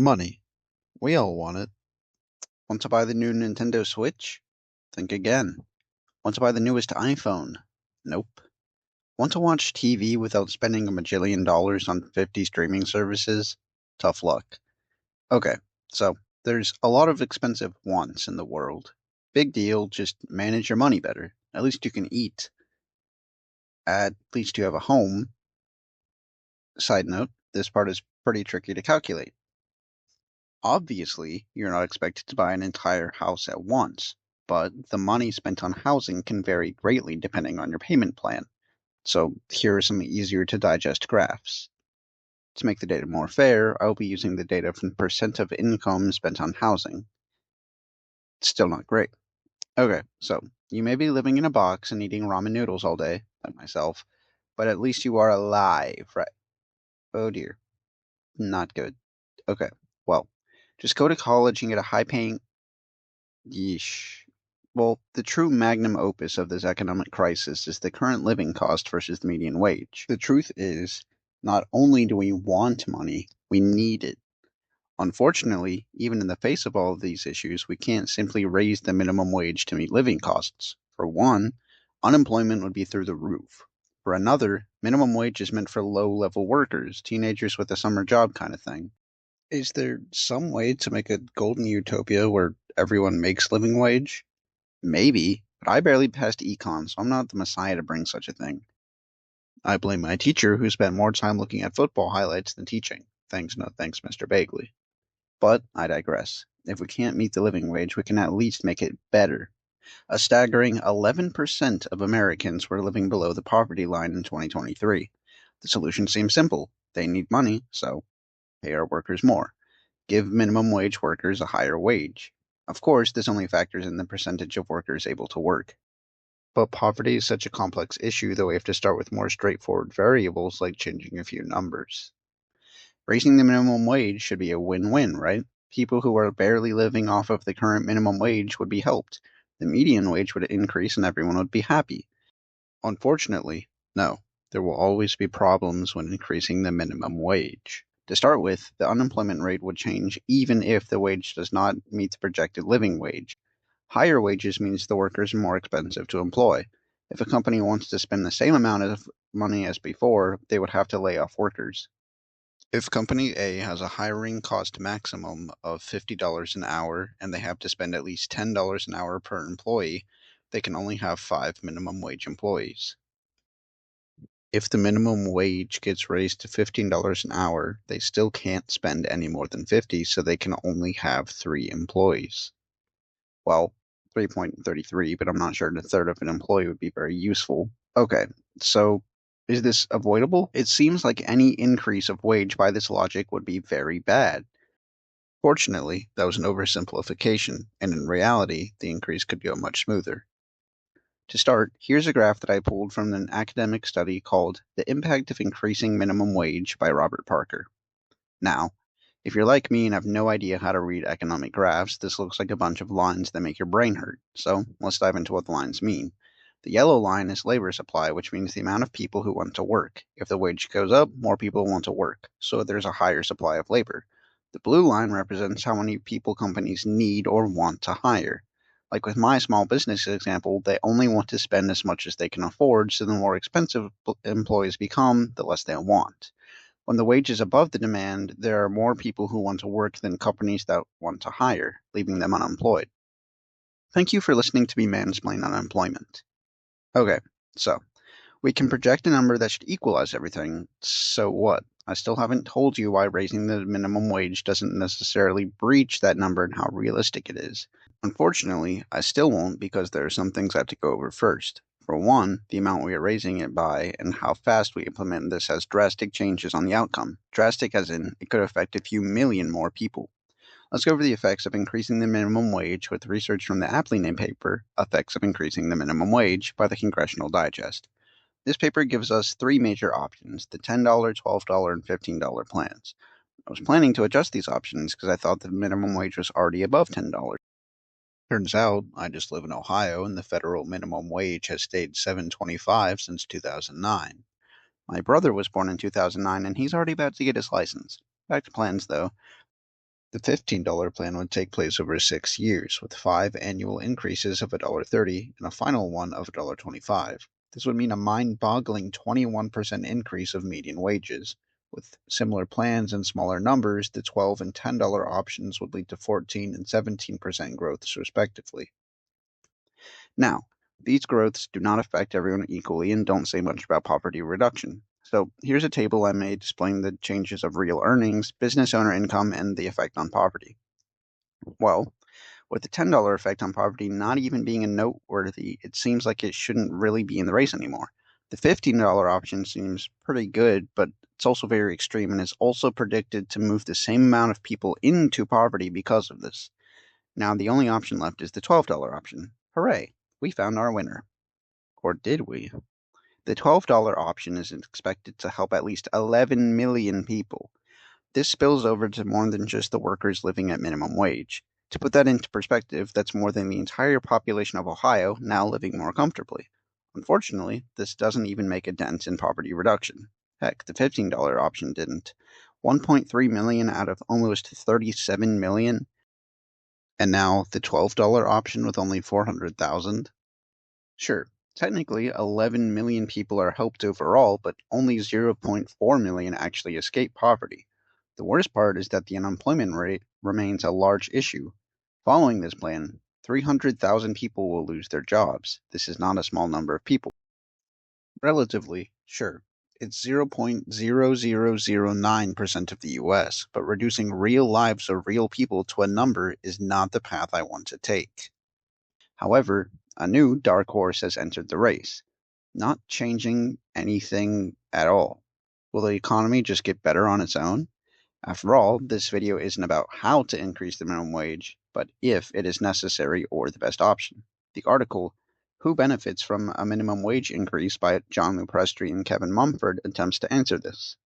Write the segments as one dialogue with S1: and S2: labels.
S1: Money. We all want it. Want to buy the new Nintendo Switch? Think again. Want to buy the newest iPhone? Nope. Want to watch TV without spending a majillion dollars on 50 streaming services? Tough luck. Okay, so there's a lot of expensive wants in the world. Big deal, just manage your money better. At least you can eat. At least you have a home. Side note, this part is pretty tricky to calculate. Obviously, you're not expected to buy an entire house at once, but the money spent on housing can vary greatly depending on your payment plan. So here are some easier to digest graphs. To make the data more fair, I'll be using the data from percent of income spent on housing. Still not great. Okay, so you may be living in a box and eating ramen noodles all day, like myself, but at least you are alive, right? Oh dear, not good. Okay, well, just go to college and get a high paying. Yeesh. Well, the true magnum opus of this economic crisis is the current living cost versus the median wage. The truth is, not only do we want money, we need it. Unfortunately, even in the face of all of these issues, we can't simply raise the minimum wage to meet living costs. For one, unemployment would be through the roof. For another, minimum wage is meant for low level workers, teenagers with a summer job kind of thing. Is there some way to make a golden utopia where everyone makes living wage? Maybe, but I barely passed econ, so I'm not the messiah to bring such a thing. I blame my teacher, who spent more time looking at football highlights than teaching. Thanks, no thanks, Mr. Bagley. But I digress. If we can't meet the living wage, we can at least make it better. A staggering 11% of Americans were living below the poverty line in 2023. The solution seems simple. They need money, so pay our workers more. Give minimum wage workers a higher wage. Of course, this only factors in the percentage of workers able to work. But poverty is such a complex issue that we have to start with more straightforward variables like changing a few numbers. Raising the minimum wage should be a win-win, right? People who are barely living off of the current minimum wage would be helped. The median wage would increase and everyone would be happy. Unfortunately, no. There will always be problems when increasing the minimum wage. To start with, the unemployment rate would change even if the wage does not meet the projected living wage. Higher wages means the workers are more expensive to employ. If a company wants to spend the same amount of money as before, they would have to lay off workers. If Company A has a hiring cost maximum of $50 an hour and they have to spend at least $10 an hour per employee, they can only have 5 minimum wage employees. If the minimum wage gets raised to $15 an hour, they still can't spend any more than 50, so they can only have 3 employees. Well, 3.33, but I'm not sure a third of an employee would be very useful. Okay, so is this avoidable? It seems like any increase of wage by this logic would be very bad. Fortunately, that was an oversimplification, and in reality, the increase could go much smoother. To start, here's a graph that I pulled from an academic study called The Impact of Increasing Minimum Wage by Robert Parker. Now, if you're like me and have no idea how to read economic graphs, this looks like a bunch of lines that make your brain hurt. So let's dive into what the lines mean. The yellow line is labor supply, which means the amount of people who want to work. If the wage goes up, more people want to work, so there's a higher supply of labor. The blue line represents how many people companies need or want to hire. Like with my small business example, they only want to spend as much as they can afford, so the more expensive employees become, the less they'll want. When the wage is above the demand, there are more people who want to work than companies that want to hire, leaving them unemployed. Thank you for listening to me mansplain unemployment. Okay, so we can project a number that should equalize everything. So what? I still haven't told you why raising the minimum wage doesn't necessarily breach that number and how realistic it is. Unfortunately, I still won't because there are some things I have to go over first. For one, the amount we are raising it by and how fast we implement this has drastic changes on the outcome. Drastic as in, it could affect a few million more people. Let's go over the effects of increasing the minimum wage with research from the aptly named paper, Effects of Increasing the Minimum Wage by the Congressional Digest. This paper gives us three major options, the $10, $12, and $15 plans. I was planning to adjust these options because I thought the minimum wage was already above $10. Turns out, I just live in Ohio and the federal minimum wage has stayed $7.25 since 2009. My brother was born in 2009 and he's already about to get his license. Back to plans though. The $15 plan would take place over 6 years, with 5 annual increases of $1.30 and a final one of $1.25. This would mean a mind-boggling 21% increase of median wages. With similar plans and smaller numbers, the $12 and $10 options would lead to 14 and 17% growths, respectively. Now, these growths do not affect everyone equally and don't say much about poverty reduction. So here's a table I made displaying the changes of real earnings, business owner income, and the effect on poverty. Well, with the $10 effect on poverty not even being a noteworthy, it seems like it shouldn't really be in the race anymore. The $15 option seems pretty good, but it's also very extreme and is also predicted to move the same amount of people into poverty because of this. Now, the only option left is the $12 option. Hooray! We found our winner. Or did we? The $12 option is expected to help at least 11 million people. This spills over to more than just the workers living at minimum wage. To put that into perspective, that's more than the entire population of Ohio now living more comfortably. Unfortunately, this doesn't even make a dent in poverty reduction. Heck, the $15 option didn't. 1.3 million out of almost 37 million. And now the $12 option with only 400,000. Sure, technically 11 million people are helped overall, but only 0.4 million actually escape poverty. The worst part is that the unemployment rate remains a large issue. Following this plan, 300,000 people will lose their jobs. This is not a small number of people. Relatively, sure, it's 0.0009% of the US, but reducing real lives of real people to a number is not the path I want to take. However, a new dark horse has entered the race, not changing anything at all. Will the economy just get better on its own? After all, this video isn't about how to increase the minimum wage, but if it is necessary or the best option. The article, Who Benefits from a Minimum Wage Increase by John Luprestri and Kevin Mumford attempts to answer this.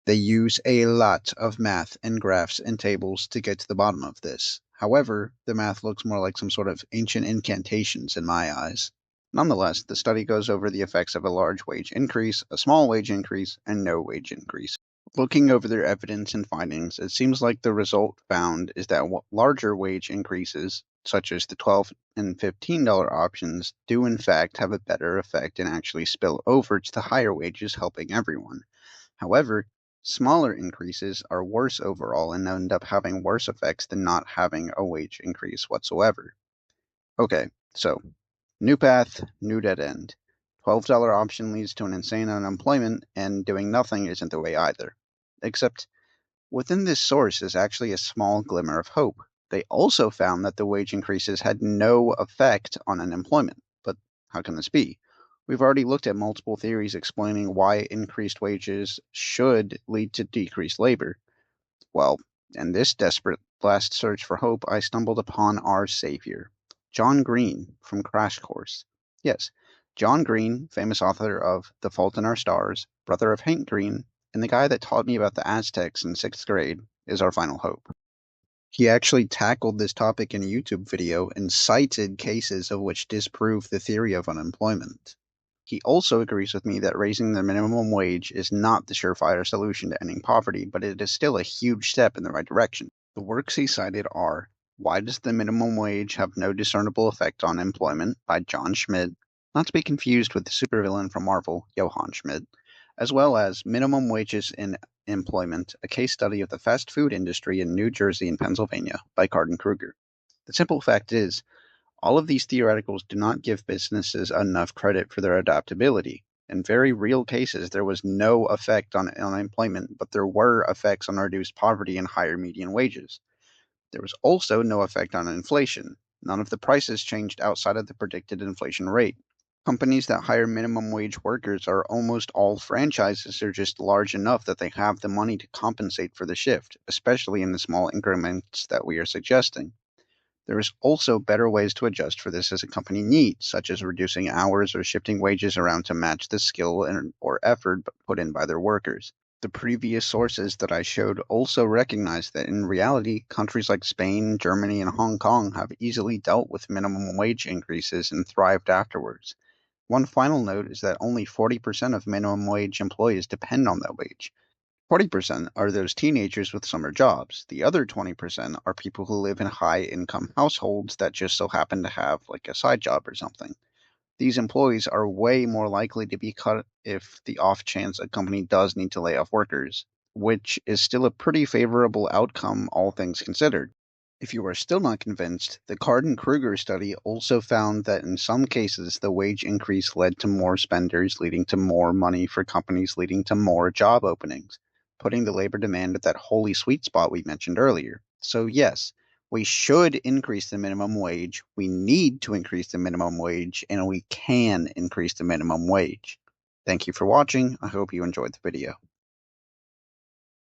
S1: They use a lot of math and graphs and tables to get to the bottom of this. However, the math looks more like some sort of ancient incantations in my eyes. Nonetheless, the study goes over the effects of a large wage increase, a small wage increase, and no wage increase. Looking over their evidence and findings, it seems like the result found is that larger wage increases, such as the $12 and $15 options, do in fact have a better effect and actually spill over to the higher wages, helping everyone. However, smaller increases are worse overall and end up having worse effects than not having a wage increase whatsoever. Okay, so new path, new dead end. $12 option leads to an insane unemployment, and doing nothing isn't the way either. Except within this source is actually a small glimmer of hope. They also found that the wage increases had no effect on unemployment. But how can this be? We've already looked at multiple theories explaining why increased wages should lead to decreased labor. Well, in this desperate last search for hope, I stumbled upon our savior, John Green from Crash Course. Yes, John Green, famous author of The Fault in Our Stars, brother of Hank Green, and the guy that taught me about the Aztecs in 6th grade, is our final hope. He actually tackled this topic in a YouTube video and cited cases of which disprove the theory of unemployment. He also agrees with me that raising the minimum wage is not the surefire solution to ending poverty, but it is still a huge step in the right direction. The works he cited are Why Does the Minimum Wage Have No Discernible Effect on Employment by John Schmidt, not to be confused with the supervillain from Marvel, Johann Schmidt, as well as Minimum Wages in Employment, a case study of the fast food industry in New Jersey and Pennsylvania by Carden Kruger. The simple fact is, all of these theoreticals do not give businesses enough credit for their adaptability. In very real cases, there was no effect on unemployment, but there were effects on reduced poverty and higher median wages. There was also no effect on inflation. None of the prices changed outside of the predicted inflation rate. Companies that hire minimum wage workers are almost all franchises are just large enough that they have the money to compensate for the shift, especially in the small increments that we are suggesting. There is also better ways to adjust for this as a company needs, such as reducing hours or shifting wages around to match the skill or effort put in by their workers. The previous sources that I showed also recognize that in reality, countries like Spain, Germany, and Hong Kong have easily dealt with minimum wage increases and thrived afterwards. One final note is that only 40% of minimum wage employees depend on that wage. 20% are those teenagers with summer jobs. The other 20% are people who live in high income households that just so happen to have like a side job or something. These employees are way more likely to be cut if the off chance a company does need to lay off workers, which is still a pretty favorable outcome, all things considered. If you are still not convinced, the Carden-Kruger study also found that in some cases the wage increase led to more spenders, leading to more money for companies, leading to more job openings, putting the labor demand at that holy sweet spot we mentioned earlier. So, yes, we should increase the minimum wage, we need to increase the minimum wage, and we can increase the minimum wage. Thank you for watching. I hope you enjoyed the video.